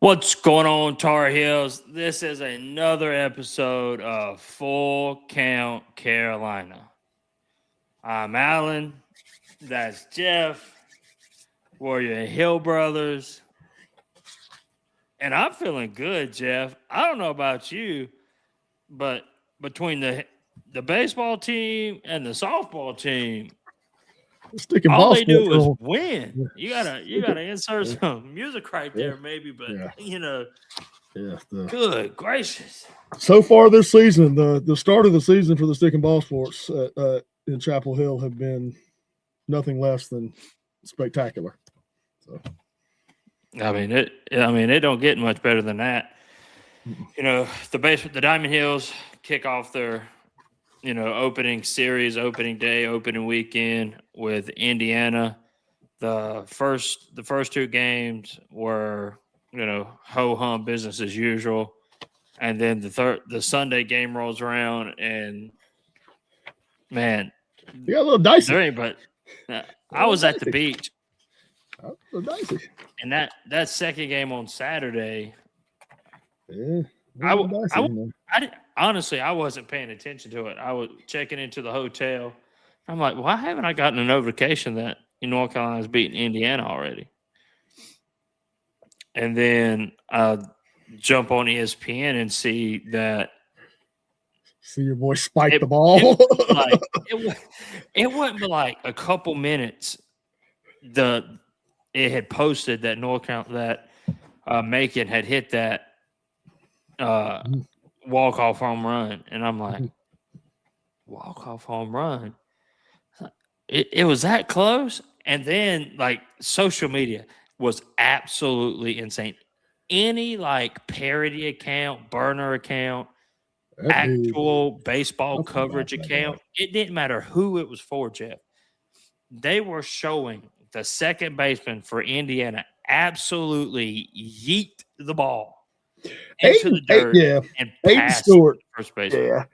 What's going on, Tar Heels? This is another episode of Full Count Carolina. I'm Alan. That's Jeff. Warrior Hill Brothers. And I'm feeling good, Jeff. I don't know about you, but between the baseball team and the softball team, Sticking all ball they do sports is on. win. You gotta insert some music right there, maybe, but good gracious. So far this season, the start of the season for the stick and ball sports in Chapel Hill have been nothing less than spectacular. So, it don't get much better than that. You know, the Diamond Hills kick off their opening series, opening day, opening weekend with Indiana. The first two games were ho hum business as usual, and then the Sunday game rolls around, and man, you got a little dicey. there ain't but I was at the beach, A little dicey. and that second game on Saturday, Yeah, honestly, I wasn't paying attention to it. I was checking into the hotel. I'm like, why haven't I gotten a notification that North Carolina's beating Indiana already? And then I jump on ESPN and see that. See your boy spike the ball. It wasn't but like a couple minutes. It had posted that Macon had hit that walk-off home run. And I'm like, walk-off home run? It was that close? And then, like, social media was absolutely insane. Any, like, parody account, burner account, actual baseball coverage account, it didn't matter who it was for, Jeff. They were showing the second baseman for Indiana absolutely yeet the ball into the dirt and pass first base. Yeah.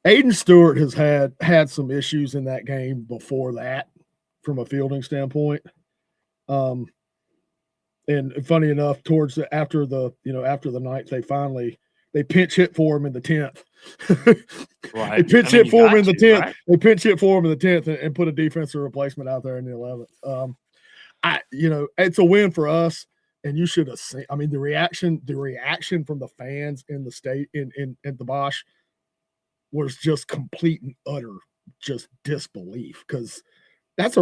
Aiden Stewart has had some issues in that game before that from a fielding standpoint. And funny enough, after the ninth, they pinch hit for him in the 10th. Right. They pinch hit for him in the 10th. Right? They pinch hit for him in the 10th and put a defensive replacement out there in the 11th. It's a win for us. And you should have seen. I mean, the reaction from the fans in the state in the Bosch was just complete and utter just disbelief, because that's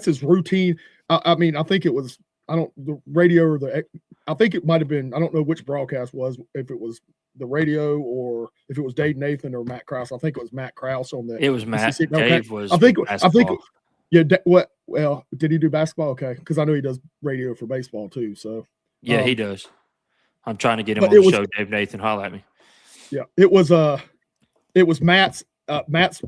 his routine. I think it was, the radio or I think it might have been, I don't know which broadcast was, if it was the radio or if it was Dave Nathan or Matt Krause. I think it was Matt Krause on that. It was Matt. Dave was. I think. Yeah. Well, did he do basketball? Okay, because I know he does radio for baseball too. So yeah, he does. I'm trying to get him on the show. Dave Nathan, holler at me. Yeah, it was Matt's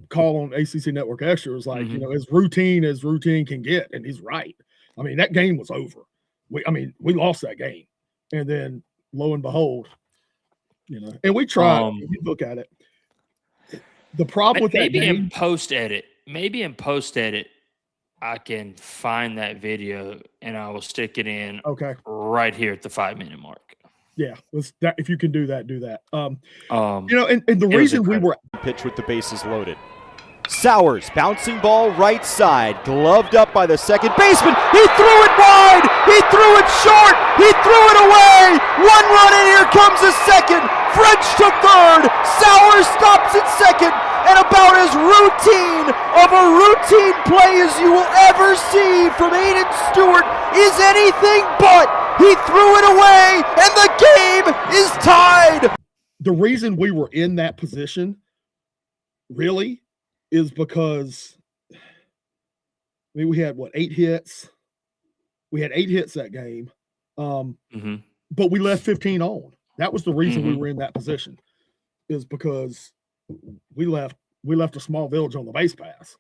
call on ACC Network Extra. Was like, as routine can get, and he's right. I mean, that game was over. We lost that game, and then lo and behold, and we tried. If you look at it, the problem with that game, maybe in post edit, I can find that video and I will stick it in. Okay, right here at the 5-minute mark. Yeah, if you can do that, do that. And the reason we were pitch with the bases loaded. Sowers, bouncing ball right side, gloved up by the second baseman. He threw it wide. He threw it short. He threw it away. 1 run, and here comes a second. French to third. Sowers stops at second, and about as routine of a routine play as you will ever see from Aiden Stewart is anything but. He threw it away, and the game is tied. The reason we were in that position, really, is because we had 8 hits. We had 8 hits that game, but we left 15 on. That was the reason we were in that position, is because we left a small village on the base pass.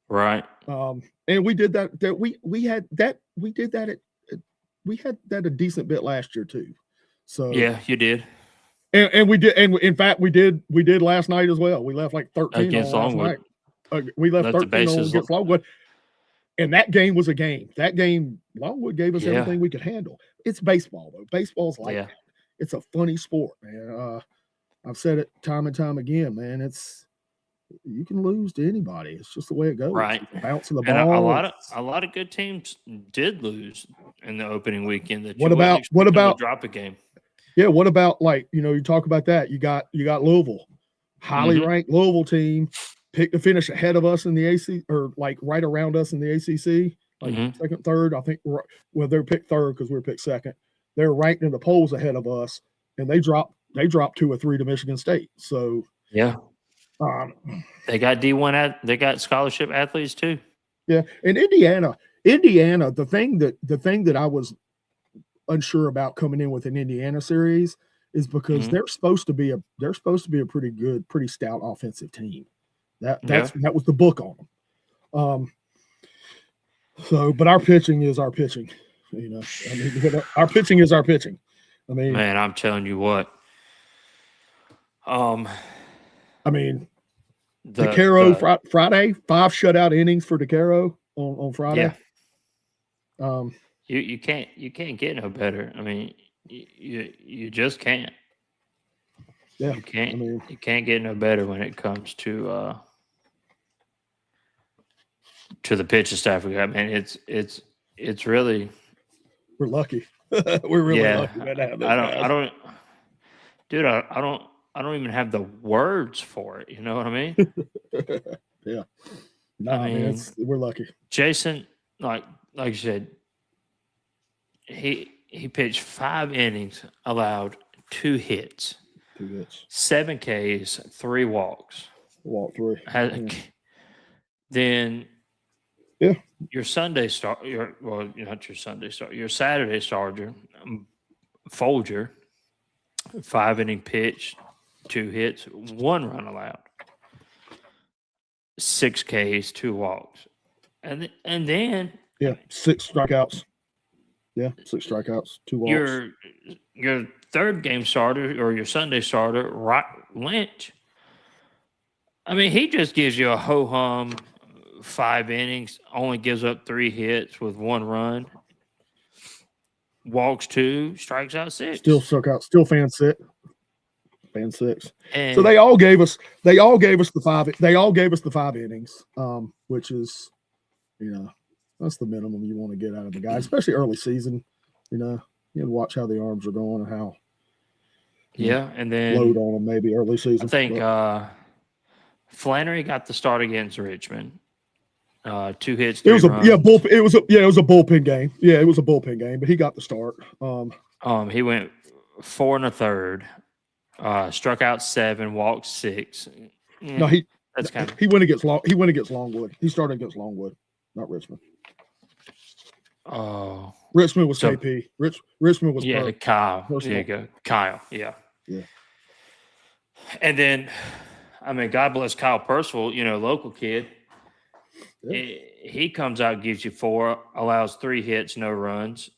Right. And we did that. We had that a decent bit last year too. So yeah, you did. And we did, and in fact, we did last night as well. We left like 13 against Longwood. We left 13 on against Longwood, and that game was a game. That game, Longwood gave us everything we could handle. It's baseball though. Baseball's like that. it's a funny sport, man. I've said it time and time again, man. You can lose to anybody. It's just the way it goes. Right. It's the bounce of the And ball. a lot of good teams did lose in the opening weekend. That What you wouldn't about- expect what them to about- drop a game? Yeah, what about, like, you talk about that. You got Louisville, highly Mhm. ranked Louisville team, picked to finish ahead of us in the AC, or like right around us in the ACC, like Mhm. second, third. I think they're picked third because we're picked second. They're ranked in the polls ahead of us, and they dropped 2 or 3 to Michigan State. So Yeah, um, they got D1 they got scholarship athletes too. yeah, and Indiana, the thing that I was unsure about coming in with an Indiana series is because Mhm. they're supposed to be a pretty good, pretty stout offensive team. That was the book on them. But our pitching is our pitching. I mean, our pitching is our pitching. I mean, Man, I'm telling you what. DeCaro Friday, 5 shutout innings for DeCaro on Friday. Yeah. You can't get no better. I mean, you just can't. Yeah, You can't get no better when it comes to the pitching staff we got. Man, it's really, we're lucky. We're really lucky to have those guys. Dude, I don't even have the words for it. You know what I mean? Yeah. I mean, we're lucky. Jason, like you said, he pitched 5 innings, allowed 2 hits. 2 hits. 7 Ks, 3 walks. Walk 3. Then yeah, your Sunday start, not your Sunday start, your Saturday starter, Folger, 5 inning pitch, 2 hits, 1 run allowed, 6 Ks, 2 walks, and then 6 strikeouts. Yeah, 6 strikeouts, 2 walks. Your third game starter or your Sunday starter, Lynch. I mean, he just gives you a ho hum 5 innings, only gives up 3 hits with 1 run, walks 2, strikes out 6. Still struck out, still fan 6. Fan 6. And so they all gave us the 5. They all gave us the 5 innings, which is, that's the minimum you want to get out of the guy, especially early season. You have to watch how the arms are going and how. And then load on them maybe early season. I think Flannery got the start against Richmond. 2 hits. 3 runs. Bullpen. It was a bullpen game. Yeah, it was a bullpen game, but he got the start. He went 4 1/3, struck out 7, walked 6. No, he went against Longwood. He started against Longwood, not Richmond. Oh, Richmond was KP. Richmond was Kyle. There you go, Kyle. Yeah. And then, I mean, God bless Kyle Percival. Local kid. Yeah. He comes out, gives you 4, allows 3 hits, no runs,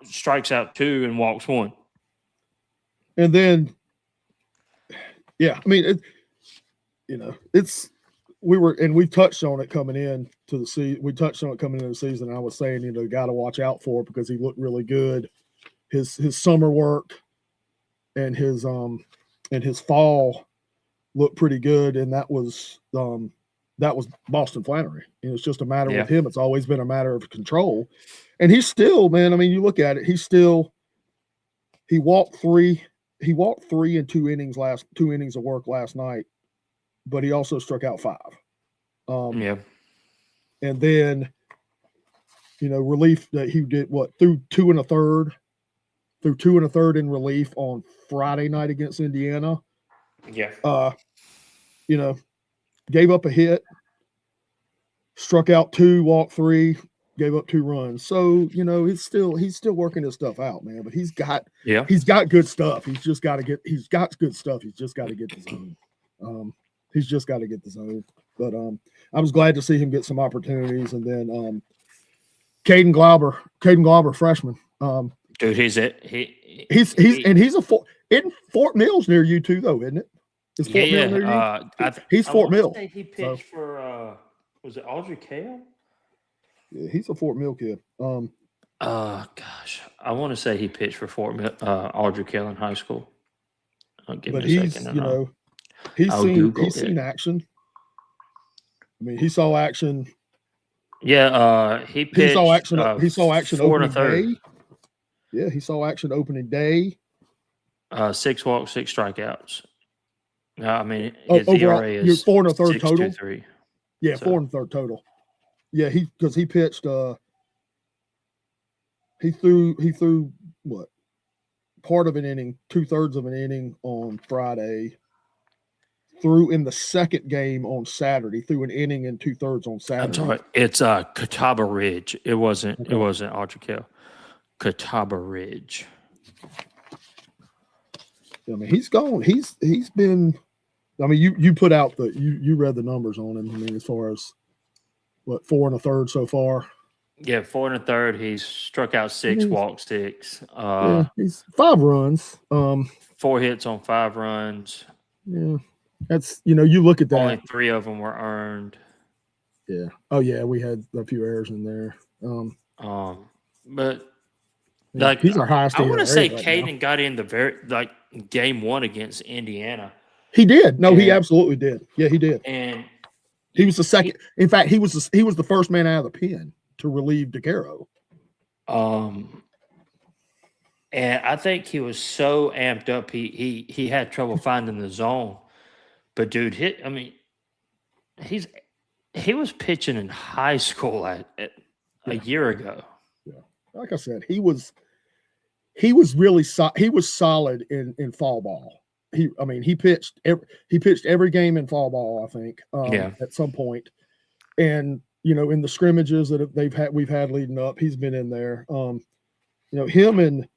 strikes out 2, and walks 1. And then, I mean, we touched on it coming in to the season. We touched on it coming into the season. I was saying, the guy to watch out for because he looked really good. His summer work and his fall looked pretty good, and that was Boston Flannery. It's just a matter with him. It's always been a matter of control, and he's still, man. I mean, you look at it. He walked 3. He walked 3 in 2 innings of work last night, but he also struck out 5. And then, relief that he did through 2 1/3 in relief on Friday night against Indiana. Yeah. Gave up a hit, struck out 2, walked 3, gave up 2 runs. So, he's still working his stuff out, man. But he's got good stuff. He's got good stuff. He's just got to get the zone. He's just got to get the zone. But I was glad to see him get some opportunities. And then Caden Glauber, freshman. Dude, he's a Fort Mill's near you too, though, isn't it? Is Fort Mill near you? He's Fort Mill. He pitched for was it Audrey Kale? Yeah, he's a Fort Mill kid. Gosh, I want to say he pitched for Audrey Kell in high school. Give But me a he's, second. you know, he's I'll seen Google it. action. I mean, he saw action. Yeah, he pitched. He saw action. He saw action 4 opening1/3. day. Yeah, he saw action opening day. 6 walks, 6 strikeouts. No, I mean his Overall, ERA you're is 4 1/3 total. 6.23. Yeah, So- 4 1/3 total. Yeah, because he pitched. He threw what? Part of an inning, 2/3 of an inning on Friday. Threw in the second game on Saturday. Threw an inning and 2/3 on Saturday. I'm sorry, it's Catawba Ridge. It wasn't. Okay. It wasn't Audrey Kell. Catawba Ridge. I mean, he's gone. He's been. I mean, you put out you read the numbers on him. I mean, as far as what 4 1/3 so far. Yeah, 4 1/3. He's struck out 6, He's- walked 6. Yeah, he's 5 runs. 4 hits on 5 runs. Yeah, that's you look at that. Only 3 of them were earned. Yeah. Oh yeah, we had a few errors in there. But yeah, like he's our highest. I want to say right now. Caden got in the game 1 against Indiana, He did. No, he Yeah. absolutely did. Yeah, he did. and He was the second. In fact, he was the first man out of the pen to relieve DeCaro. and I think he was so amped up he had trouble finding the zone. But dude, he was pitching in high school a year ago. Like I said, he was really he was solid in fall ball. He pitched every game in fall ball, I think. At some point, and in the scrimmages that we've had leading up, he's been in there. Him and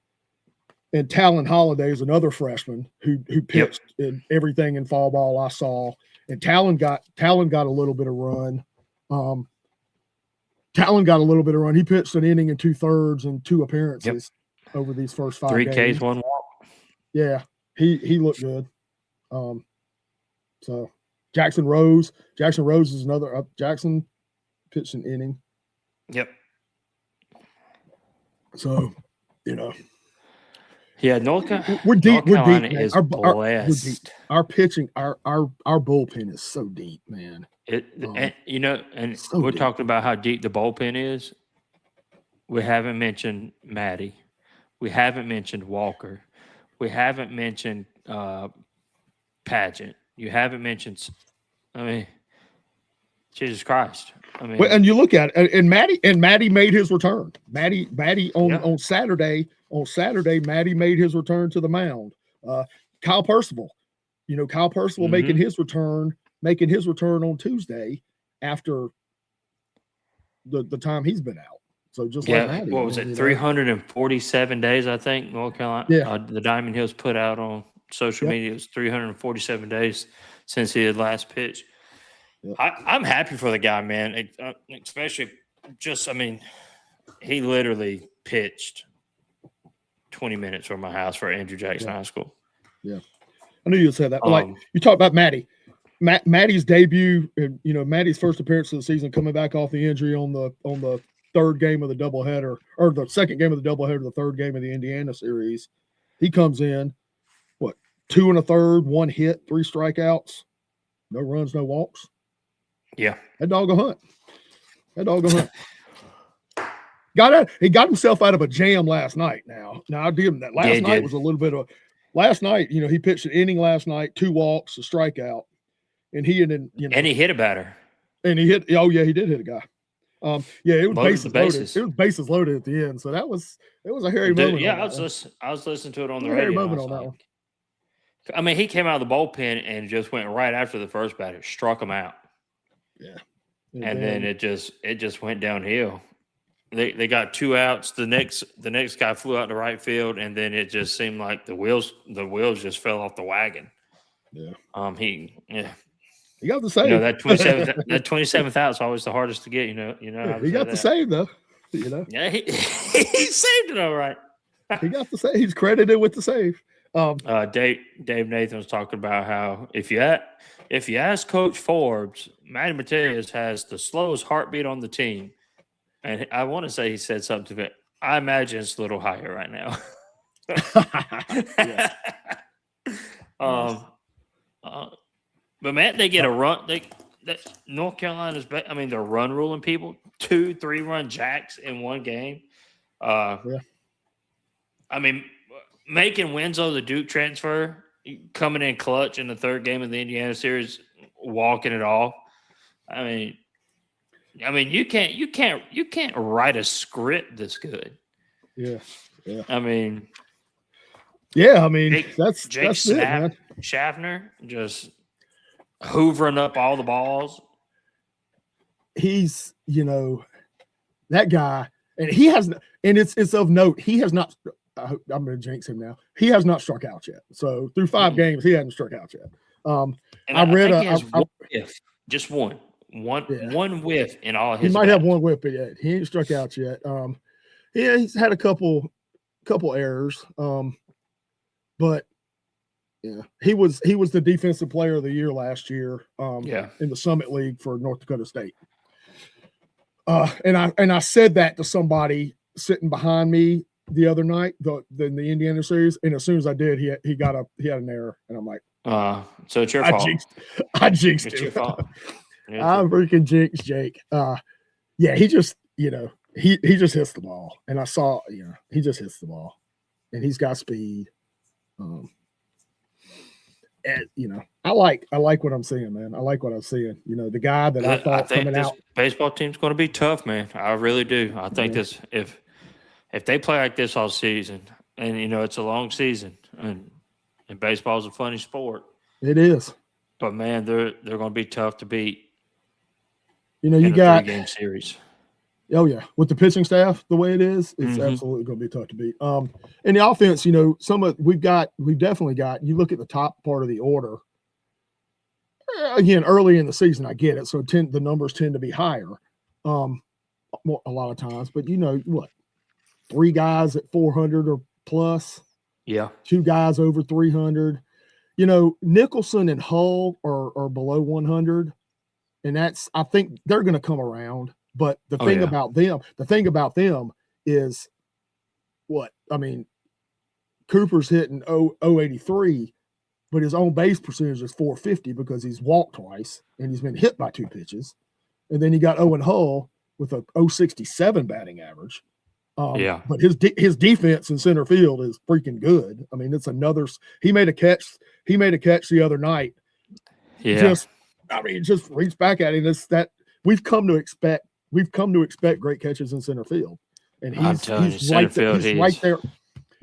Talon Holiday is another freshman who pitched in everything in fall ball I saw, and Talon got a little bit of run. Talon got a little bit of run. He pitched an inning and 2/3 and 2 appearances over these first 5 3 games. Ks, 1 walk. Yeah, he looked good. So Jackson Rose is another. Jackson pitched an inning. Yep. So Yeah, North we're deep. Carolina We're deep. Man. is we're deep. blessed. Our pitching, our bullpen is so deep, man. And so we're deep. talking about how deep the bullpen is. We haven't mentioned Maddie. We haven't mentioned Walker. We haven't mentioned Pageant. You haven't mentioned. Jesus Christ. And you look at it, and Maddie made his return. Maddie on Saturday. On Saturday, Maddie made his return to the mound. Kyle Percival, making his return on Tuesday after the time he's been out. So just like Maddie, what was it? 347 days, I think. North Carolina. Yeah. The Diamond Hills put out on social media. It was 347 days since he had last pitched. Yep. I'm happy for the guy, man. Especially he literally pitched 20 minutes from my house for Andrew Jackson High School. Yeah. I knew you'd say that. But you talk about Maddie. Maddie's debut, and Maddie's first appearance of the season, coming back off the injury on the third game of the doubleheader, or the second game of the doubleheader, the third game of the Indiana series. He comes in, 2 1/3, 1 hit, 3 strikeouts, no runs, no walks. Yeah. That dog a hunt. He got himself out of a jam last night. Now I give him that. Last night was a little bit of. Last night, he pitched an inning last night, 2 walks, a strikeout, and he and he hit a batter. And he hit. Oh yeah, he did hit a guy. It was bases loaded. It was bases loaded at the end, so it was a hairy moment. Yeah, I was listening to it on the radio. Moment on that one. He came out of the bullpen and just went right after the first batter, struck him out. Yeah. And then it just went downhill. They got 2 outs. The next guy flew out to right field, and then it just seemed like the wheels just fell off the wagon. Yeah. He got the save. That 27th out is always the hardest to get. He got the save though. Yeah, he saved it all right. He got the save. He's credited with the save. Dave Nathan was talking about how if you ask Coach Forbes, Matty Matias has the slowest heartbeat on the team, and I want to say he said something to it. I imagine it's a little higher right now. Yes. But man, they get a run. North Carolina's. I mean, they're run ruling people. 2 3-run jacks in one game. Yeah. I mean, making Winslow the Duke transfer, coming in clutch in the third game of the Indiana series, walking it off. I mean, you can't write a script this good. Yeah. Yeah. I mean, that's it, man. Schaffner just hoovering up all the balls. He's, that guy, and he has, and it's of note, he has not. I'm going to jinx him now. He has not struck out yet. So through 5 games, he hasn't struck out yet. And I read one whiff, just one whiff in all his. He might have one whiff, but yet he ain't struck out yet. Yeah, he's had a couple errors. But yeah, he was the defensive player of the year last year. In the Summit League for North Dakota State. And I said that to somebody sitting behind me the other night, in the Indiana series, and as soon as I did, he had an error, and I'm like, so it's your fault. I jinxed it's him. Your fault. I freaking jinxed Jake. Yeah, he just, he just hits the ball, and I saw, he just hits the ball, and he's got speed. And I like what I'm seeing, man. I like what I'm seeing. The guy that I thought coming out. Baseball team's going to be tough, man. I really do. I think this if they play like this all season, and it's a long season, and baseball's a funny sport. It is. But man, they're going to be tough to beat. You got 3-game series. Oh yeah, with the pitching staff the way it is, it's absolutely going to be tough to beat. And the offense, we've definitely got. You look at the top part of the order. Again, early in the season, I get it. So the numbers tend to be higher, a lot of times. But what? 3 guys at 400 or plus. Yeah. 2 guys over 300. Nicholson and Hull are below 100, and I think they're going to come around. But the thing about them is what? I mean, Cooper's hitting 083, but his on base percentage is 450 because he's walked twice and he's been hit by 2 pitches. And then you got Owen Hull with a 067 batting average. But his defense in center field is freaking good. I mean, it's another. He made a catch the other night. Yeah. Just reach back at him. That we've come to expect great catches in center field, and he's right there. He's right there.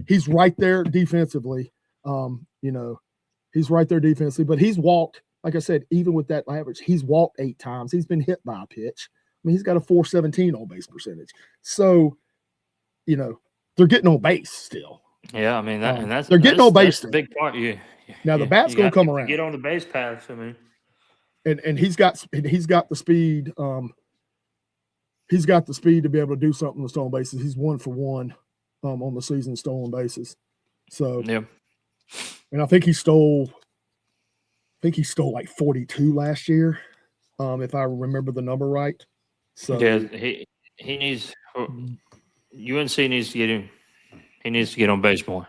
He's right there defensively. He's right there defensively, but he's walked. Like I said, even with that average, he's walked 8 times. He's been hit by a pitch. I mean, he's got a 417 on base percentage. So, they're getting on base still. Yeah, I mean they're getting on base. That's the big part. Now the bat's going to come around. Get on the base paths. I mean, and he's got the speed. He's got the speed to be able to do something with stolen bases. He's 1 for 1 on the season stolen bases. So yeah, and I think he stole like 42 last year, if I remember the number right. So yeah, he needs. UNC needs to get him. He needs to get on base more,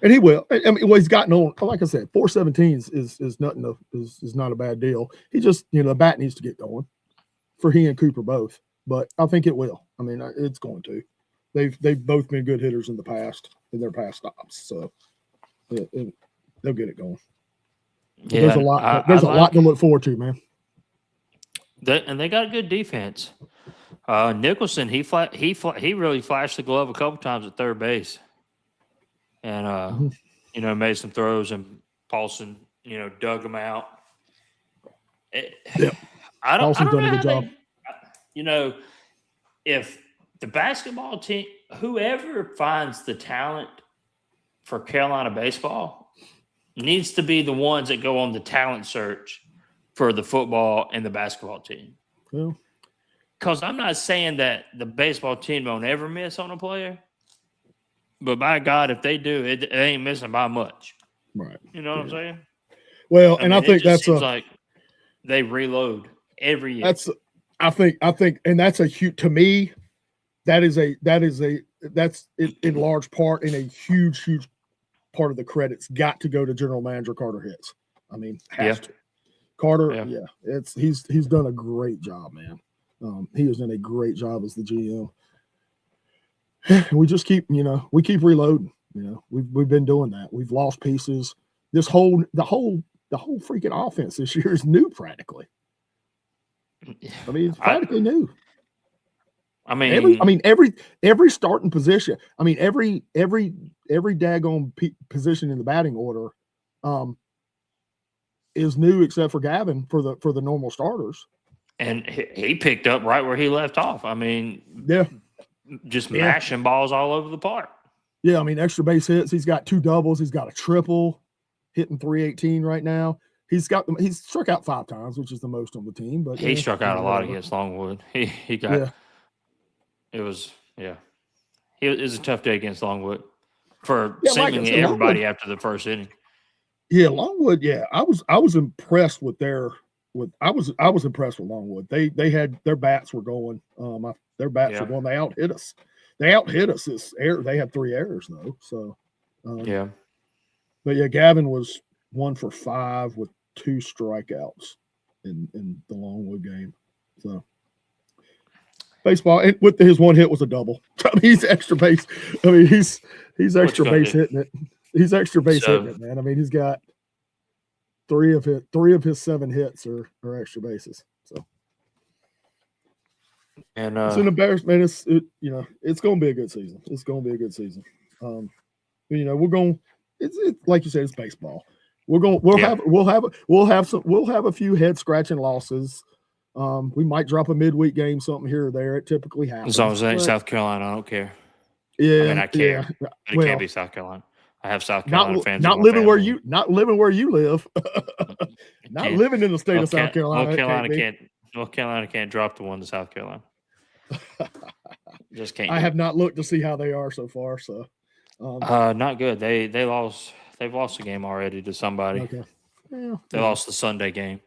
and he will. I mean, he's gotten on. Like I said, 417 is nothing. Is not a bad deal. He just the bat needs to get going for he and Cooper both. But I think it will. I mean, it's going to. They've both been good hitters in their past stops. So they'll get it going. Yeah, there's a lot. There's a lot to look forward to, man. And they got a good defense. Nicholson, he really flashed the glove a couple times at third base, and made some throws, and Paulson dug them out. I don't Paulson's know done a good job. If the basketball team, whoever finds the talent for Carolina baseball, needs to be the ones that go on the talent search for the football and the basketball team. Well. Because I'm not saying that the baseball team won't ever miss on a player, but by God, if they do, it ain't missing by much. Right. You know what I'm saying? Well, I think that's like they reload every year. I think, and that's a huge. To me, that is that's in large part, in a huge part of the credits got to go to general manager Carter Hicks. I mean, has to. Carter, he's done a great job, man. He has done a great job as the GM. We just keep reloading. We've been doing that. We've lost pieces. The whole freaking offense this year is new practically. I mean, it's practically new. I mean, every starting position. I mean, every daggone position in the batting order, is new except for Gavin for the normal starters. And he picked up right where he left off. I mean, just mashing balls all over the park. Yeah, I mean, extra base hits. He's got 2 doubles. He's got a triple, hitting .318 right now. He's struck out 5 times, which is the most on the team. But he struck out a lot against Longwood. He got. It was It was a tough day against Longwood for seemingly everybody after the first inning. Yeah, Longwood. Yeah, I was impressed with I was impressed with Longwood. They had their bats were going. Their bats were going. They out hit us. This air. They had 3 errors though. So But yeah, Gavin was 1 for 5 with 2 strikeouts in the Longwood game. So baseball, and with his 1 hit was a double. I mean, he's extra base. I mean, he's extra base hitting it. He's extra base hitting it, man. I mean, he's got 3 of his 7 hits are extra bases. So, and it's an embarrassment. It's going to be a good season. It's going to be a good season. We're going. It's like you said, it's baseball. We'll have a few head scratching losses. We might drop a midweek game, something here or there. It typically happens. As long as it ain't South Carolina, I don't care. Yeah, I mean, I care, but it can't be South Carolina. I have South Carolina fans. Not living where you live. Not living in the state of South Carolina. North Carolina can't drop the one to South Carolina. Just can't. I have not looked to see how they are so far. So, not good. They've lost a game already to somebody. Okay. Yeah, they lost the Sunday game.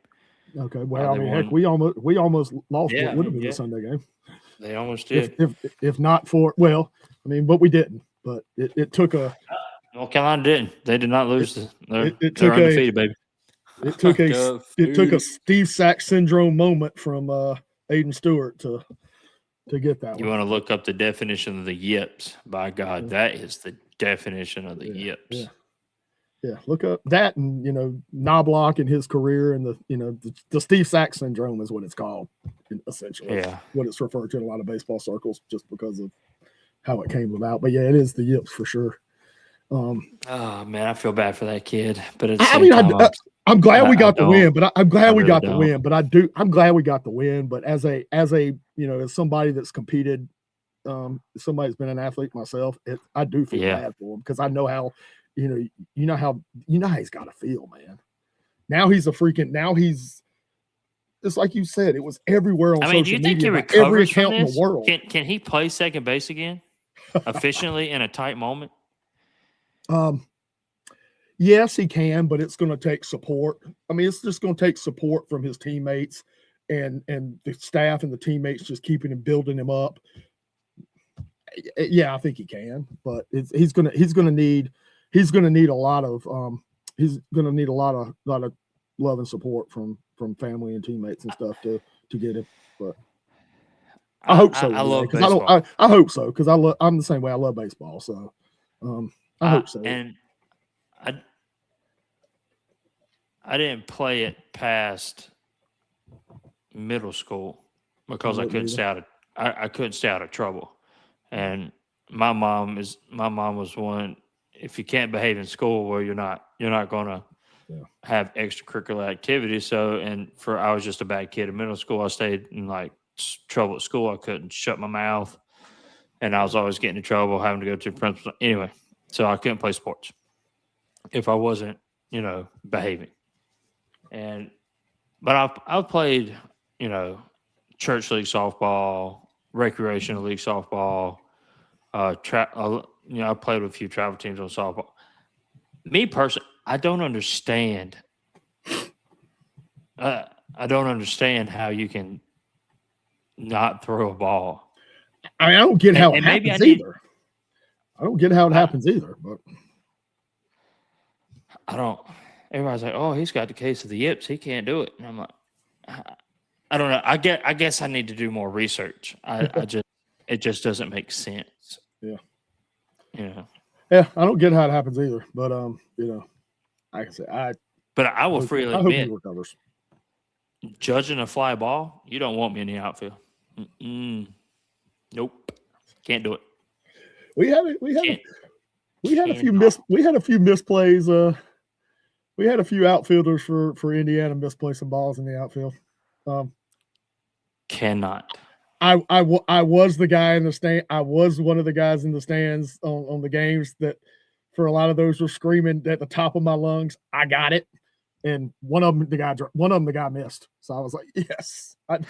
Okay. Well, I mean, heck, we almost lost what would have been the Sunday game. They almost did. If not for, but we didn't. But it took a. North Carolina didn't. They did not lose. They're undefeated, baby. It took a Steve Sax syndrome moment from Aiden Stewart to get that one. You want to look up the definition of the yips? By God, that is the definition of the yips. Yeah, look up that, and Knobloch and his career, and the Steve Sax syndrome is what it's called, essentially. Yeah, what it's referred to in a lot of baseball circles, just because of how it came about. But yeah, it is the yips for sure. Oh man, I feel bad for that kid, but I'm glad we got the win. But I'm glad we got the win. But I'm glad we got the win. But as as somebody that's competed, somebody that's been an athlete myself, I do feel bad for him, because I know how, how he's got to feel, man. Now he's it's like you said, it was everywhere on social media. Do you think he recovers every account in the world? Can he play second base again efficiently in a tight moment? Yes, he can, but it's going to take support. I mean, it's just going to take support from his teammates and the staff and the teammates, just keeping him, building him up. Yeah, I think he can, but he's going to need a lot of love and support from family and teammates and stuff to get him. But I hope so. I love baseball. I hope so, because I'm the same way. I love baseball, so I hope so. And I didn't play it past middle school because I couldn't stay out of trouble. And my mom was one. If you can't behave in school, well, you're not gonna have extracurricular activities. So, I was just a bad kid in middle school. I stayed in trouble at school. I couldn't shut my mouth, and I was always getting in trouble, having to go to the principal. Anyway, so I couldn't play sports if I wasn't, behaving. But I've played, church league softball, recreational league softball. I played with a few travel teams on softball. Me personally, I don't understand. I don't understand how you can not throw a ball. I mean, I don't get how it happens either. I don't get how it happens either, but I don't. Everybody's like, "Oh, he's got the case of the yips. He can't do it." And I'm like, I don't know. I guess I need to do more research. It just doesn't make sense. Yeah. Yeah. Yeah, I don't get how it happens either. But like I said, But I will freely I hope he admit, recovers. judging a fly ball, you don't want me in the outfield. Nope, can't do it. We had a few misplays. We had a few outfielders for Indiana misplay some balls in the outfield. Cannot. I was the guy in the stand. I was one of the guys in the stands on the games that for a lot of those were screaming at the top of my lungs, I got it. And one of them the guy missed. So I was like, yes, I did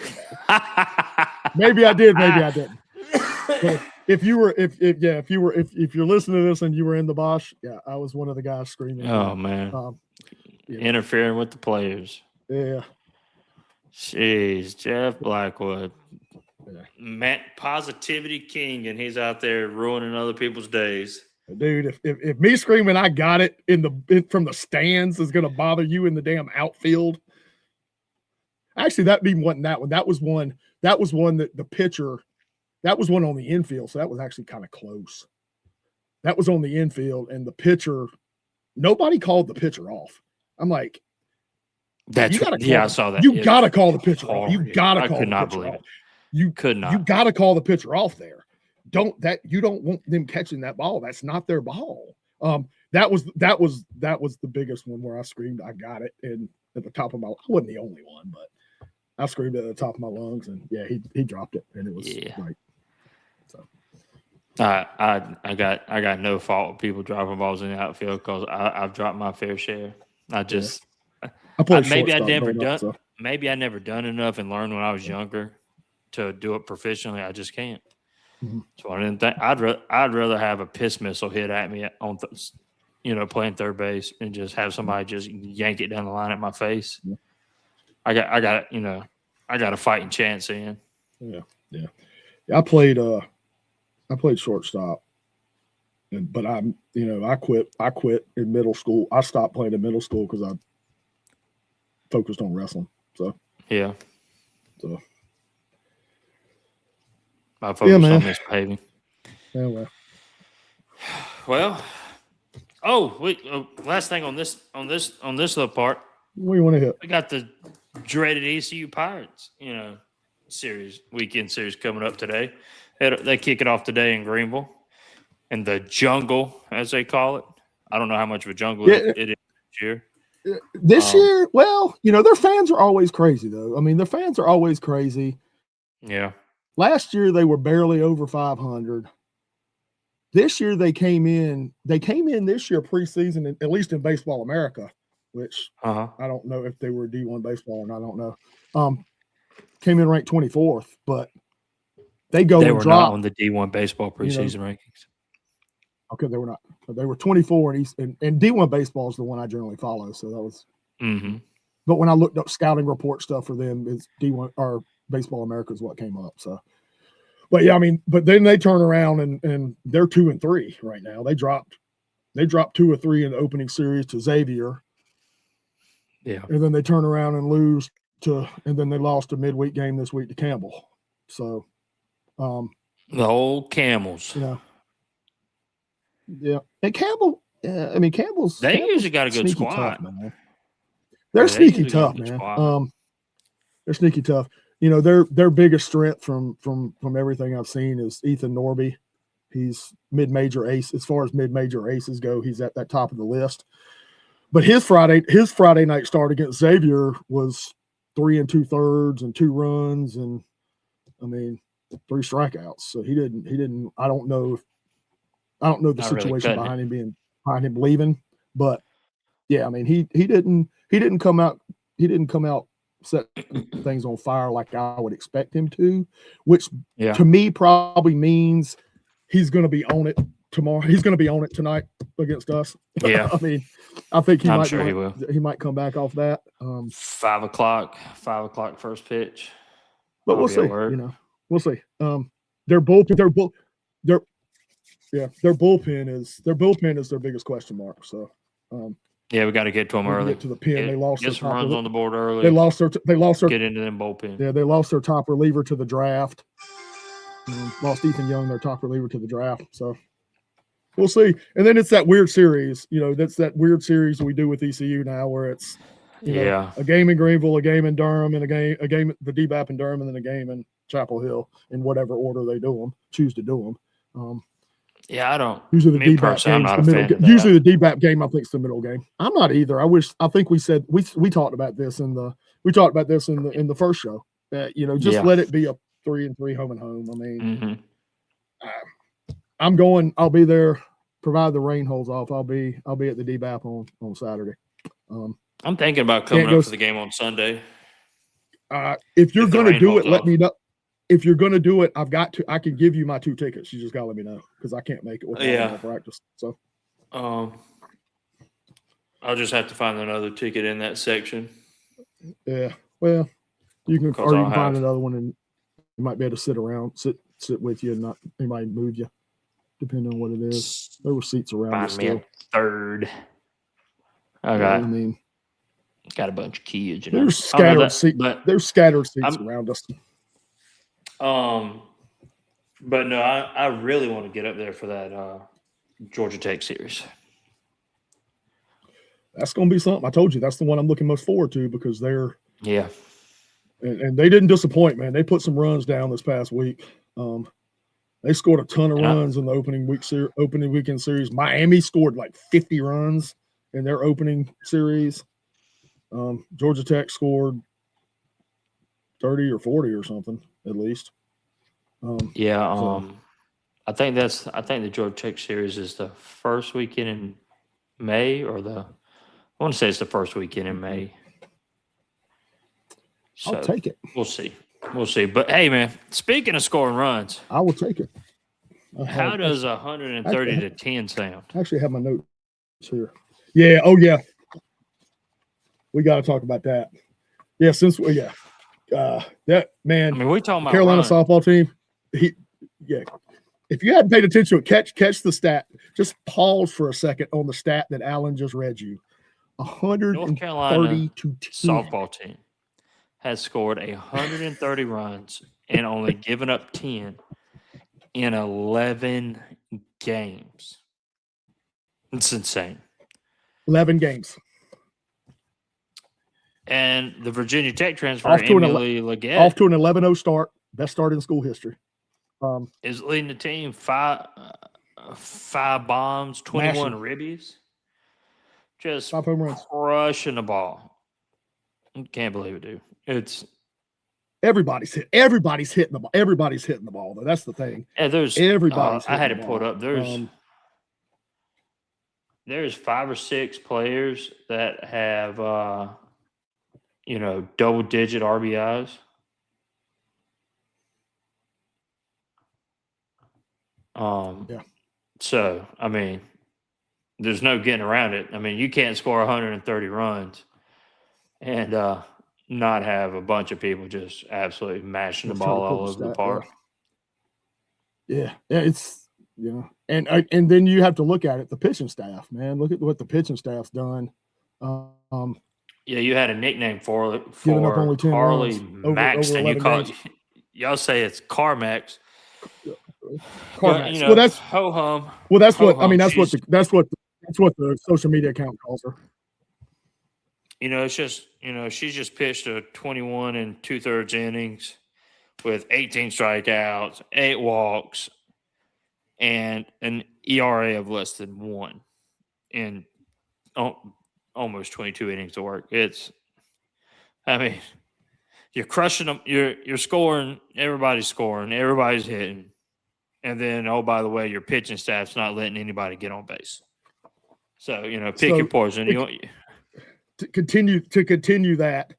that. Maybe I did, maybe I didn't. But if you're listening to this and you were in the Bosch, yeah, I was one of the guys screaming. Oh man. Interfering with the players. Yeah. Jeez, Jeff Blackwood. Yeah. Matt Positivity King, and he's out there ruining other people's days. Dude, if me screaming I got it from the stands is gonna bother you in the damn outfield. Actually, that even wasn't that one. That was one that the pitcher, that was one on the infield, so that was actually kind of close. That was on the infield, and the pitcher, nobody called the pitcher off. I'm like, I saw that. You gotta call the pitcher off. You gotta call I could the not pitcher believe off. it. You could not. You gotta call the pitcher off there. You don't want them catching that ball. That's not their ball. That was the biggest one where I screamed, I got it. And at the top of my, I wasn't the only one, but I screamed at the top of my lungs, and yeah, he dropped it, and it was like, so. I got no fault with people dropping balls in the outfield because I've dropped my fair share. Maybe I never done enough and learned when I was younger to do it professionally. I just can't. Mm-hmm. So I didn't think I'd rather have a piss missile hit at me on playing third base and just have somebody just yank it down the line at my face. Yeah. I got a fighting chance in. Yeah. I played shortstop, but I quit in middle school. I stopped playing in middle school because I focused on wrestling. So yeah. So I focused on misbehaving. Yeah, well. Last thing on this little part. What do you want to hit? We got the dreaded ECU Pirates, weekend series coming up today. They kick it off today in Greenville, in the jungle, as they call it. I don't know how much of a jungle it is this year. This year, well, their fans are always crazy, though. I mean, their fans are always crazy. Yeah. Last year, they were barely over 500. This year, they came in this year preseason, at least in Baseball America, which I don't know if they were D1 baseball or not. I don't know. Came in ranked 24th, but they were not on the D1 baseball preseason rankings. Okay, they were not. They were 24 and D1 baseball is the one I generally follow. So that was. Mm-hmm. But when I looked up scouting report stuff for them, it's D1 or Baseball America is what came up. So, but yeah, I mean, but then they turn around and they're 2-3 right now. They dropped 2 or 3 in the opening series to Xavier. Yeah, and then they turn around and lose and then they lost a midweek game this week to Campbell. So, the old Camels. Yeah, and Campbell. Campbell's. Usually got a good squad. Tough, man. They're sneaky tough, man. They're sneaky tough. Their biggest strength from everything I've seen is Ethan Norby. He's mid-major ace. As far as mid-major aces go, he's at that top of the list. But his Friday night start against Xavier was 3 2/3 and 2 runs and 3 strikeouts. So he didn't. I don't know the situation behind him leaving, but yeah, I mean he didn't come out set things on fire like I would expect him to, which to me probably means he's going to be on it tomorrow. He's going to be on it tonight against us. Yeah. I think he will. He might come back off that. 5 o'clock first pitch. But we'll see. We'll see. Their bullpen Yeah, their bullpen is their biggest question mark. So, yeah, we got to get to them we can early. get to the pen. They lost Get their some top. runs on the board early. They lost their get into them bullpen. Yeah, they lost their top reliever to the draft. Lost Ethan Young, their top reliever, to the draft. So we'll see. And then it's that weird series. That's that weird series we do with ECU now, where it's a game in Greenville, a game in Durham, and a game the DBAP in Durham, and then a game in Chapel Hill, in whatever order they choose to do them. Yeah, I don't. Usually the DBAP game is the middle. Usually the DBAP game, I think, is the middle game. I'm not either. I think we said we talked about this in the first show. Just let it be a 3-3 home and home. I mean, I'm going. I'll be there, provided the rain holds off. I'll be at the DBAP on Saturday. I'm thinking about coming up for the game on Sunday. If you're going to do it, let me know. If you're going to do it, I can give you my 2 tickets. You just got to let me know, because I can't make it with practice. So, I'll just have to find another ticket in that section. Yeah. Well, you can find another one, and you might be able to sit with you, and not anybody move you, depending on what it is. There were seats around. Find me a third. Okay. Got a bunch of kids. There's scattered seats. There's scattered seats around us. But no, I really want to get up there for that Georgia Tech series. That's going to be something. I told you that's the one I'm looking most forward to, because they're and they didn't disappoint, man. They put some runs down this past week. They scored a ton of runs in the opening weekend series. Miami scored like 50 runs in their opening series. Georgia Tech scored 30 or 40 or something at least. I think the Georgia Tech series is the first weekend in May, I want to say it's the first weekend in May. So I'll take it. We'll see. But hey, man, speaking of scoring runs, I will take it. How does 130 to 10 sound? I actually have my notes here. Yeah. Oh yeah. We got to talk about that. Yeah. That man. I mean, we talking about Carolina softball team. If you hadn't paid attention, catch the stat. Just pause for a second on the stat that Alan just read you. 130 North Carolina to 10. softball team has scored 130 runs and only given up 10 in 11 games. It's insane. 11 games. And the Virginia Tech transfer, Emily Leggett, off to an 11-0 start. Best start in school history. Is leading the team. Five bombs, 21 ribbies. Just 5 home runs. Crushing the ball. Can't believe it, dude. It's everybody's hitting the ball. Everybody's hitting the ball, though. That's the thing. And there's everybody's I had it pulled up. There's 5 or 6 players that have double digit RBIs. So I mean, there's no getting around it. I mean, you can't score 130 runs and not have a bunch of people just absolutely mashing the ball all over the park. Yeah, it's and then you have to look at it. The pitching staff, man. Look at what the pitching staff's done. You had a nickname for giving up only 10 Harley runs Maxton. Y'all say it's Carmax. Carmax. Well, that's ho hum. Well, that's what I mean. That's what the social media account calls her. It's just she's just pitched a 21 2/3 innings with 18 strikeouts, 8 walks, and an ERA of less than 1 in almost 22 innings of work. You're crushing them. You're scoring. Everybody's scoring. Everybody's hitting. And then, oh, by the way, your pitching staff's not letting anybody get on base. So, pick your poison. To continue that,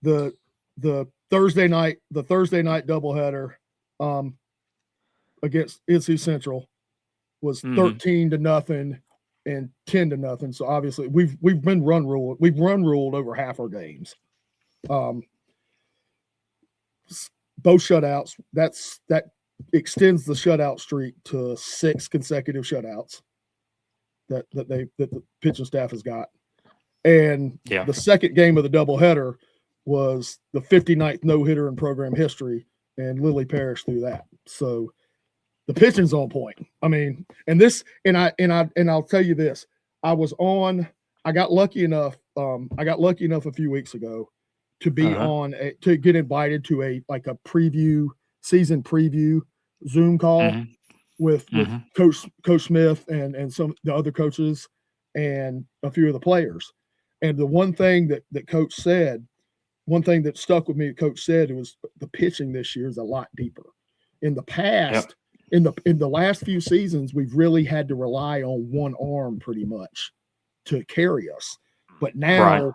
the Thursday night doubleheader against NC Central was 13-0 and 10-0. So obviously we've been run ruled. We've run ruled over half our games. Both shutouts. extends the shutout streak to 6 consecutive shutouts that the pitching staff has got. And the second game of the doubleheader was the 59th no-hitter in program history, and Lily Parrish threw that. So the pitching's on point. I mean, and I'll tell you this. I got lucky enough a few weeks ago to be to get invited to a season preview Zoom call with Coach Smith and some of the other coaches and a few of the players. And the one thing that Coach said, one thing that stuck with me, Coach said, it was the pitching this year is a lot deeper. In the past, in the last few seasons, we've really had to rely on one arm pretty much to carry us. But now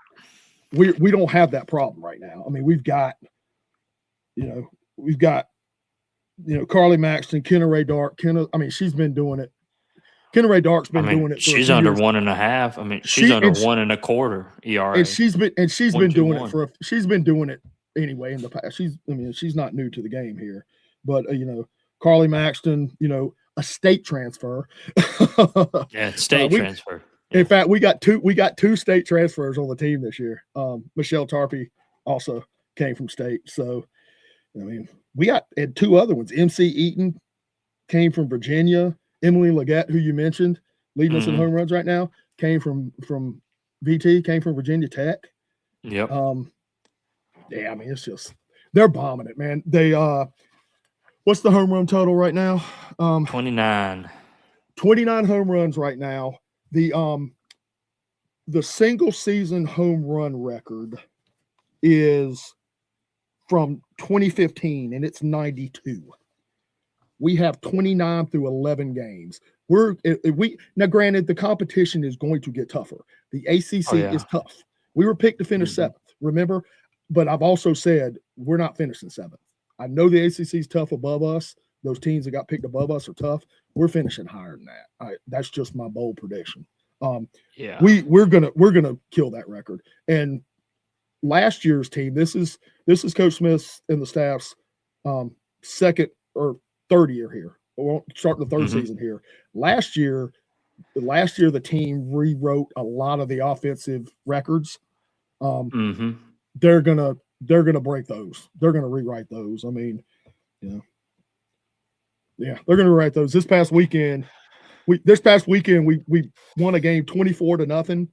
we don't have that problem right now. I mean, we've got Carly Maxton, Kenna Ray Dark. She's been doing it. Kenna Ray Dark's been doing it. She's under 1.5. I mean, she's under 1.25 ERA. And she's been doing it anyway in the past. She's not new to the game here, but Carly Maxton, a state transfer. State transfer. Yeah. In fact, we got two state transfers on the team this year. Michelle Tarpey also came from state. So, we had 2 other ones. MC Eaton came from Virginia. Emily Leggett, who you mentioned, leading us in home runs right now, came from VT, came from Virginia Tech. Yep. It's just they're bombing it, man. They what's the home run total right now? 29. 29 home runs right now. The single season home run record is from 2015, and it's 92. We have 29 through 11 games. Now, granted, the competition is going to get tougher. The ACC is tough. We were picked to finish 7th, remember? But I've also said we're not finishing 7th. I know the ACC is tough above us. Those teams that got picked above us are tough. We're finishing higher than that. That's just my bold prediction. We're gonna kill that record. And last year's team, this is Coach Smith's and the staff's second or third year here. We're starting the third season here. Last year, the team rewrote a lot of the offensive records. They're gonna break those. They're gonna rewrite those. They're gonna rewrite those. This past weekend, we won a game 24-0,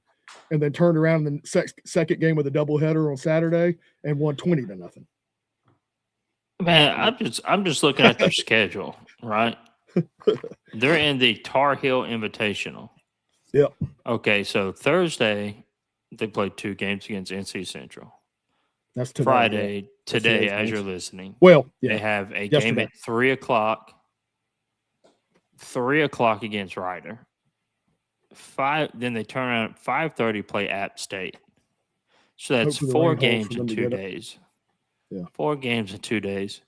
and then turned around in the second game of the doubleheader on Saturday and won 20-0. Man, I'm just looking at their schedule, right? They're in the Tar Heel Invitational. Yep. Okay, so Thursday they played 2 games against NC Central. That's today. Friday, today, as you're listening. Well, they have a game at 3:00. 3:00 against Ryder. Then they turn around at 5:30, play App State. So that's 4 games in 2 days. Yeah. 4 games in 2 days.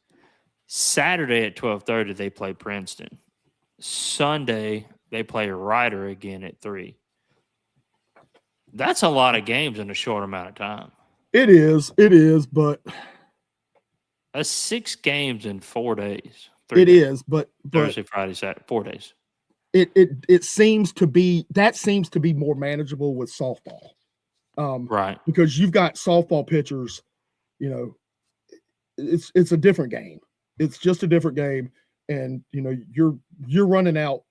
Saturday at 12:30, they play Princeton. Sunday, they play Ryder again at 3. That's a lot of games in a short amount of time. It is, but that's 6 games in 4 days. It is, but Thursday, Friday, Saturday, 4 days. It seems to be more manageable with softball. Right. Because you've got softball pitchers, it's a different game. It's just a different game. And you're running out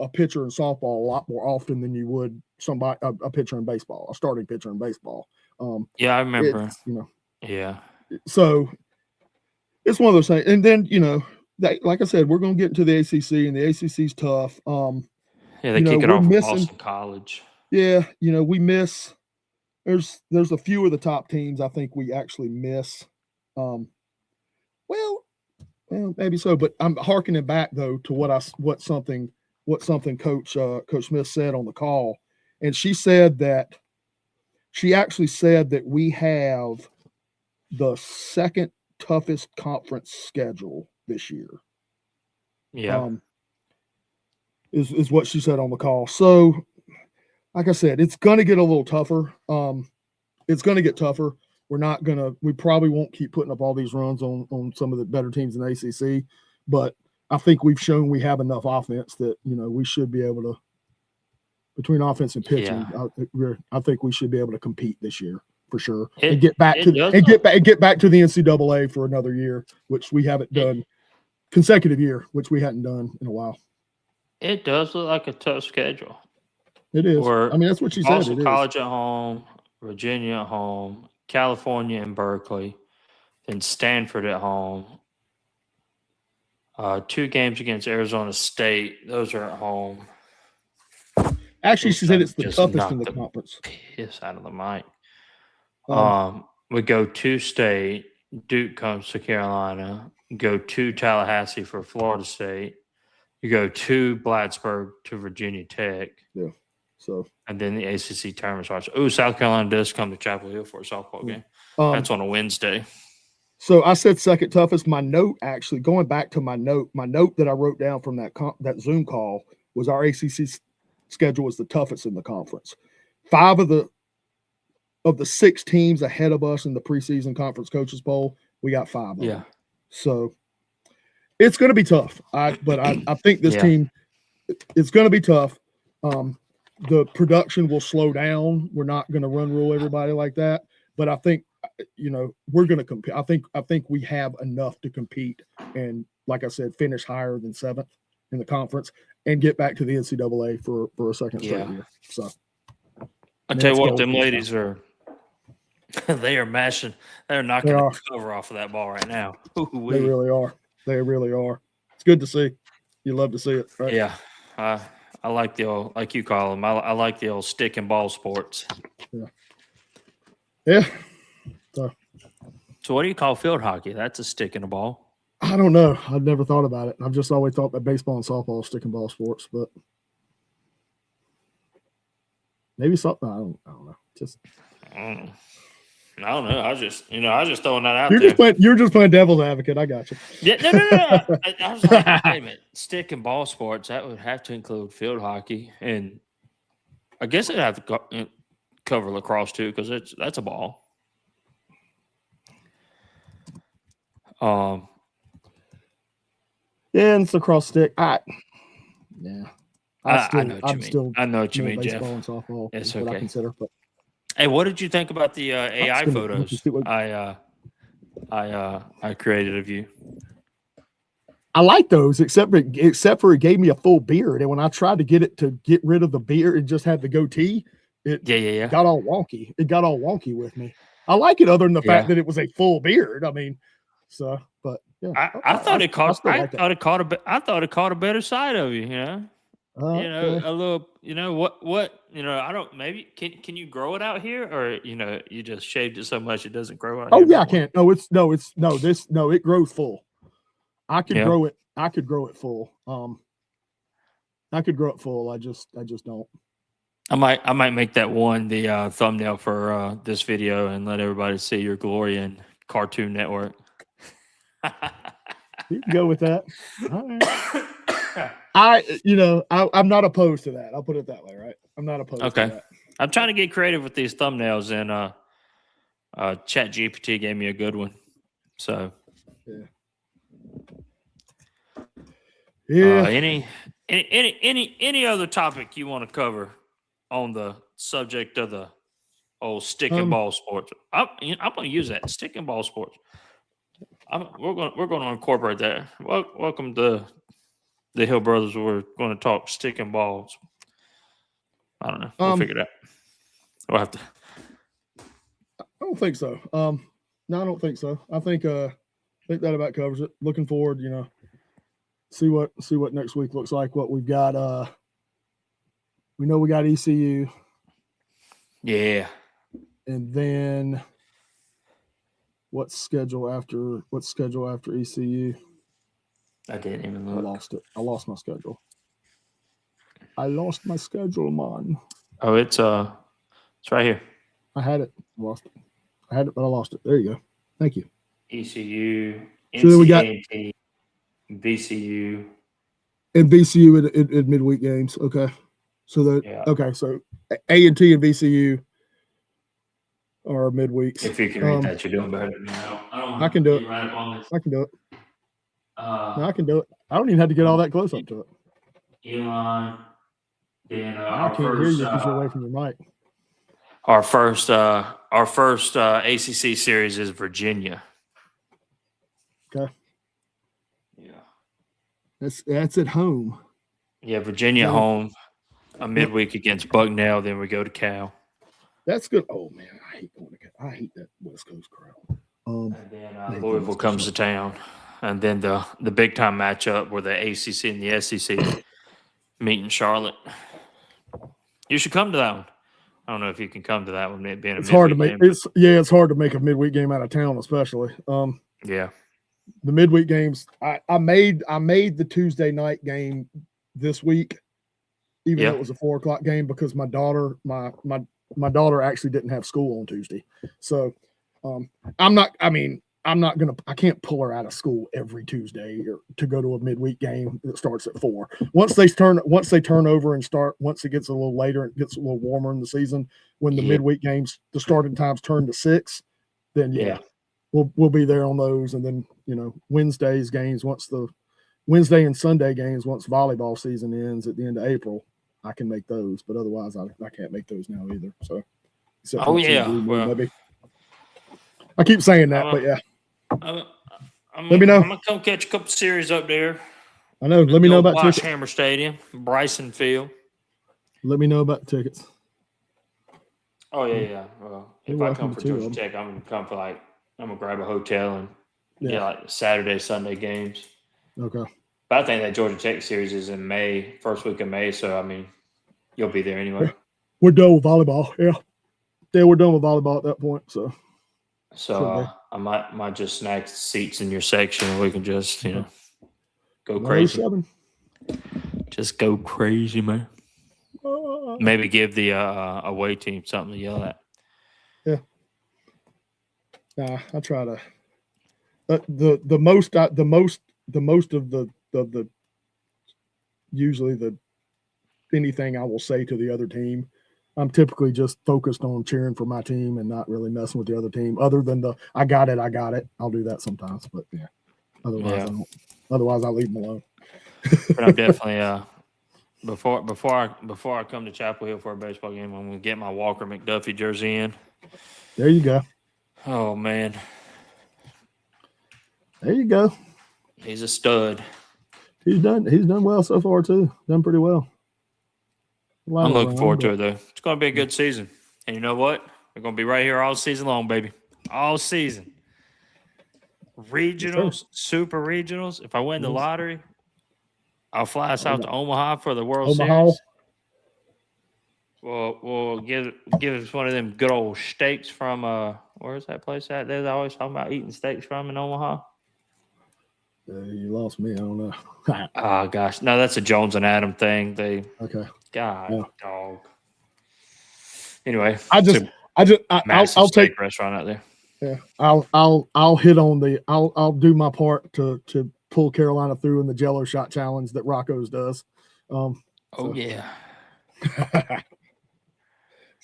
a pitcher in softball a lot more often than you would a pitcher in baseball, a starting pitcher in baseball. I remember. Yeah. So it's one of those things. And then, like I said, we're going to get into the ACC, and the ACC's tough. They kick it off with Boston College. Yeah, we miss. There's a few of the top teams I think we actually miss. Well, maybe so, but I'm harkening back though to what something Coach Smith said on the call, and she actually said that we have the second toughest conference schedule this year. Yeah. Is what she said on the call. So, like I said, it's going to get a little tougher. It's going to get tougher. We probably won't keep putting up all these runs on some of the better teams in the ACC, but I think we've shown we have enough offense that, you know, we should be able to, between offense and pitching, I think we should be able to compete this year for sure, and get back to the NCAA for another year, which we haven't done consecutive year, which we hadn't done in a while. It does look like a tough schedule. It is. I mean, that's what she said. Boston College at home, Virginia at home, California and Berkeley, then Stanford at home. 2 games against Arizona State. Those are at home. Actually, she said it's the toughest in the conference. Piss out of the mic. We go to State. Duke comes to Carolina. Go to Tallahassee for Florida State. You go to Plattsburgh to Virginia Tech. Yeah. So. And then the ACC tournament starts. Oh, South Carolina does come to Chapel Hill for a softball game. That's on a Wednesday. So I said second toughest. My note, actually, going back to my note that I wrote down from that Zoom call was our ACC schedule was the toughest in the conference. 5 of the 6 teams ahead of us in the preseason conference coaches poll, we got 5 of them. So it's going to be tough. But I think this team, it's going to be tough. The production will slow down. We're not going to run rule everybody like that. But I think, you know, we're going to compete. I think we have enough to compete and, like I said, finish higher than 7th in the conference and get back to the NCAA for a second straight year. So I tell you what, them ladies are. They are mashing. They're knocking the cover off of that ball right now. Ooh-wee. They really are. They really are. It's good to see. You love to see it, right? Yeah. I like the old, like you call them, I like the old stick and ball sports. Yeah. So what do you call field hockey? That's a stick and a ball. I don't know. I've never thought about it. I've just always thought that baseball and softball are stick and ball sports, but maybe something. I don't know. Just I don't know. I just throwing that out there. You're just playing devil's advocate. I got you. Yeah, no. I was like, wait a minute. Stick and ball sports, that would have to include field hockey. And I guess it'd have to cover lacrosse too, because that's a ball. Yeah, and it's lacrosse stick. I know what you mean, Jeff. Baseball and softball. It's what okay. I consider, but. Hey, what did you think about the AI photos I created of you? I like those, except for it gave me a full beard, and when I tried to get rid of the beard and just had the goatee, it got all wonky. It got all wonky with me. I like it other than the fact that it was a full beard. I mean, so but yeah, I thought it caught a better side of you. You know. A little, I don't, maybe, can you grow it out here, or, you just shaved it so much it doesn't grow out? Oh, yeah, I can't. It grows full. I could grow it. I could grow it full. I could grow it full. I just don't. I might make that one the thumbnail for this video and let everybody see your glory in Cartoon Network. You can go with that. All right. I'm not opposed to that. I'll put it that way, right? I'm not opposed to that. I'm trying to get creative with these thumbnails, and ChatGPT gave me a good one. So any other topic you want to cover on the subject of the old stick and ball sports? I'm going to use that, stick and ball sports. We're going to incorporate that. Welcome to the Hill Brothers. We're going to talk stick and balls. I don't know. We'll figure it out. We'll have to. I don't think so. No, I don't think so. I think that about covers it. Looking forward, see what next week looks like. What we've got. We know we got ECU. Yeah. And then what's schedule after ECU? I didn't even look. I lost it. I lost my schedule. Man. Oh, it's right here. I had it. Lost it. I had it, but I lost it. There you go. Thank you. ECU, so then we got VCU. And VCU at midweek games. Okay. So so A&T and VCU are midweeks. If you can read that, you're doing better than me. I can do it. I can do it. No, I can do it. I don't even have to get all that close up to it. Elon. Then I can't hear you because you're away from your mic. our first ACC series is Virginia. Okay. Yeah. That's at home. Yeah, Virginia So- home. A midweek against Bucknell. Then we go to Cal. That's good. Oh man, I hate going to Cal. I hate that West Coast crowd. And then Louisville comes to town, and then the big time matchup where the ACC and the SEC meet in Charlotte. You should come to that one. I don't know if you can come to that one. It being a It's hard to midweek make. game, It's hard to make a midweek game out of town, especially. yeah. The midweek games. I made the Tuesday night game this week, even though it was a 4:00 game, because my daughter actually didn't have school on Tuesday. So I can't pull her out of school every Tuesday to go to a midweek game that starts at 4. Once they turn over and start, once it gets a little later, it gets a little warmer in the season, when the midweek games, the starting times turn to 6, then we'll be there on those. And then, Wednesday's games, Wednesday and Sunday games, once volleyball season ends at the end of April, I can make those, but otherwise I can't make those now either. So, maybe. I keep saying that, but yeah. Let me know. I'm gonna come catch a couple series up there. I know. Let me know about tickets. Hammer Stadium, Bryson Field. Let me know about tickets. Oh yeah. Well, if I come for Georgia Tech, I'm gonna come for I'm gonna grab a hotel and get like Saturday, Sunday games. Okay. But I think that Georgia Tech series is in May, first week of May. So I mean, you'll be there anyway. We're done with volleyball. Yeah, we're done with volleyball at that point. So I might just snag seats in your section, and we can just go crazy. Just go crazy, man. Maybe give the away team something to yell at. Yeah. Nah, I try to. The most of the usually the anything I will say to the other team, I'm typically just focused on cheering for my team and not really messing with the other team. Other than I got it. I'll do that sometimes, but yeah. Otherwise, I don't. Otherwise, I leave them alone. But I'm definitely before I come to Chapel Hill for a baseball game, I'm gonna get my Walker McDuffie jersey in. There you go. Oh man. There you go. He's a stud. He's done well so far too. Done pretty well. I'm looking forward to it though. It's going to be a good season. And you know what? We're going to be right here all season long, baby. All season. Regionals, super regionals. If I win the lottery, I'll fly us out to Omaha for the World Series. We'll give us one of them good old steaks from where's that place at? They're always talking about eating steaks from in Omaha. You lost me. I don't know. Oh gosh, no, that's a Jones and Adam thing. God, dog. Anyway, I'll take restaurant out there. Yeah, I'll hit on I'll do my part to pull Carolina through in the Jello shot challenge that Rocco's does. Yeah.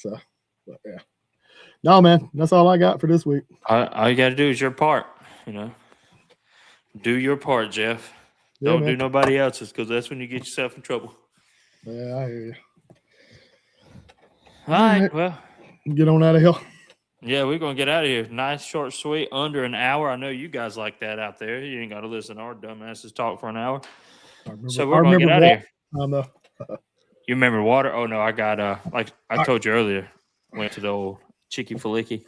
But yeah. No, man, that's all I got for this week. All you got to do is your part. Do your part, Jeff. Don't do nobody else's, because that's when you get yourself in trouble. Yeah, I hear you. All right, well. Get on out of here. Yeah, we're going to get out of here. Nice, short, sweet, under an hour. I know you guys like that out there. You ain't got to listen to our dumbasses talk for an hour. So we're going to get out of here. You remember water? Oh, no, I got, like I told you earlier, went to the old Chicky Filicky.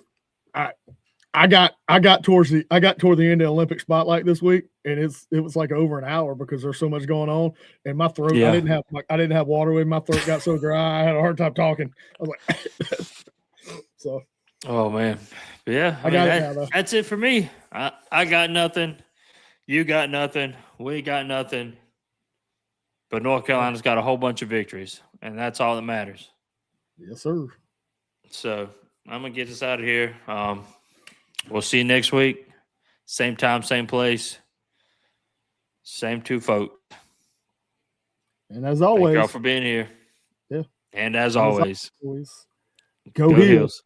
I got toward the end of the Olympic spotlight this week, and it was like over an hour because there's so much going on, and my throat. I didn't have water with my throat got so dry. I had a hard time talking. I was like, so. Oh man, yeah. That's it for me. I got nothing. You got nothing. We got nothing. But North Carolina's got a whole bunch of victories, and that's all that matters. Yes, sir. So I'm gonna get us out of here. We'll see you next week. Same time, same place. Same two folk. And as always, thank y'all for being here. Yeah. And as always, go Heels.